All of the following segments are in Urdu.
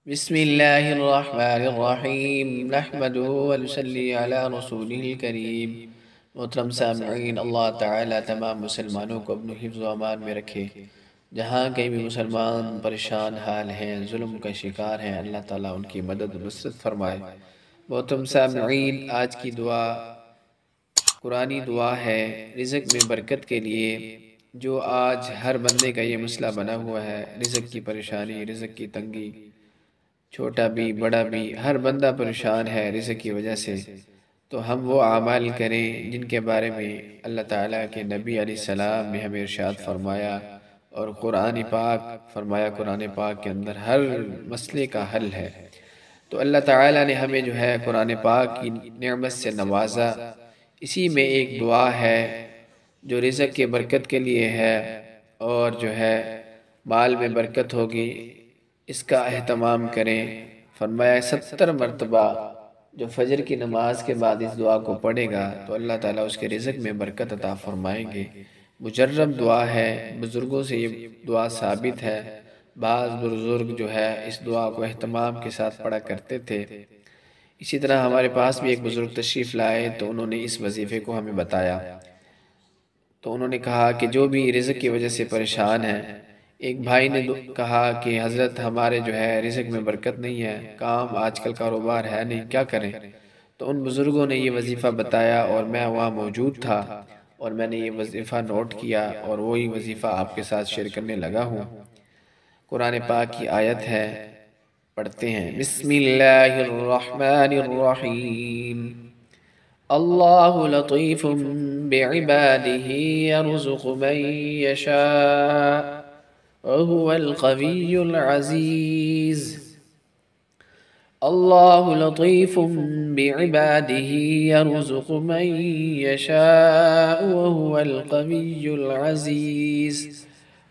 بسم اللہ الرحمن الرحیم نحمده ونصلی علی رسولہ الکریم۔ محترم سامعین، اللہ تعالیٰ تمام مسلمانوں کو اپنے حفظ و امان میں رکھے۔ جہاں کہیں بھی مسلمان پریشان حال ہیں، ظلم کا شکار ہیں، اللہ تعالیٰ ان کی مدد و نصرت فرمائے۔ محترم سامعین، آج کی دعا قرآنی دعا ہے رزق میں برکت کے لیے، جو آج ہر بندے کا یہ مسئلہ بنا ہوا ہے۔ رزق کی پریشانی، رزق کی تنگی، چھوٹا بھی بڑا بھی ہر بندہ پریشان ہے رزق کی وجہ سے۔ تو ہم وہ اعمال کریں جن کے بارے میں اللہ تعالیٰ کے نبی علیہ السلام نے ہمیں ارشاد فرمایا، اور قرآن پاک فرمایا۔ قرآن پاک کے اندر ہر مسئلے کا حل ہے۔ تو اللہ تعالیٰ نے ہمیں جو ہے قرآن پاک کی نعمت سے نوازا۔ اسی میں ایک دعا ہے جو رزق کی برکت کے لیے ہے، اور جو ہے مال میں برکت ہوگی، اس کا اہتمام کریں۔ فرمایا 70 مرتبہ جو فجر کی نماز کے بعد اس دعا کو پڑھے گا تو اللہ تعالیٰ اس کے رزق میں برکت عطا فرمائیں گے۔ مجرب دعا ہے، بزرگوں سے یہ دعا ثابت ہے۔ بعض بزرگ جو ہے اس دعا کو اہتمام کے ساتھ پڑھا کرتے تھے۔ اسی طرح ہمارے پاس بھی ایک بزرگ تشریف لائے تو انہوں نے اس وظیفے کو ہمیں بتایا۔ تو انہوں نے کہا کہ جو بھی رزق کی وجہ سے پریشان ہیں، ایک بھائی نے کہا کہ حضرت ہمارے جو ہے رزق میں برکت نہیں ہے، کام آج کل کاروبار ہے نہیں، کیا کریں؟ تو ان بزرگوں نے یہ وظیفہ بتایا اور میں وہاں موجود تھا، اور میں نے یہ وظیفہ نوٹ کیا اور وہی وظیفہ آپ کے ساتھ شیئر کرنے لگا ہوں۔ قرآن پاک کی آیت ہے، پڑھتے ہیں۔ بسم اللہ الرحمن الرحیم۔ اللہ لطیف بعباده يرزق من يشاء وهو القوي العزيز۔ الله لطيف بعباده يرزق من يشاء وهو القوي العزيز۔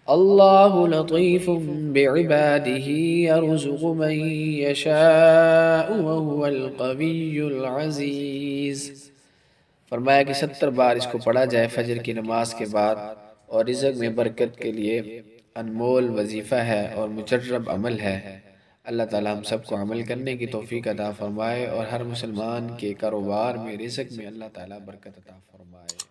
الله لطيف بعباده يرزق من يشاء وهو القوي العزيز۔ فرمایا کہ 70 بار اس کو پڑھا جائے فجر کی نماز کے بعد، اور رزق میں برکت کے لیے انمول وظیفہ ہے اور مجرب عمل ہے۔ اللہ تعالیٰ ہم سب کو عمل کرنے کی توفیق عطا فرمائے، اور ہر مسلمان کے کاروبار میں، رزق میں اللہ تعالیٰ برکت عطا فرمائے۔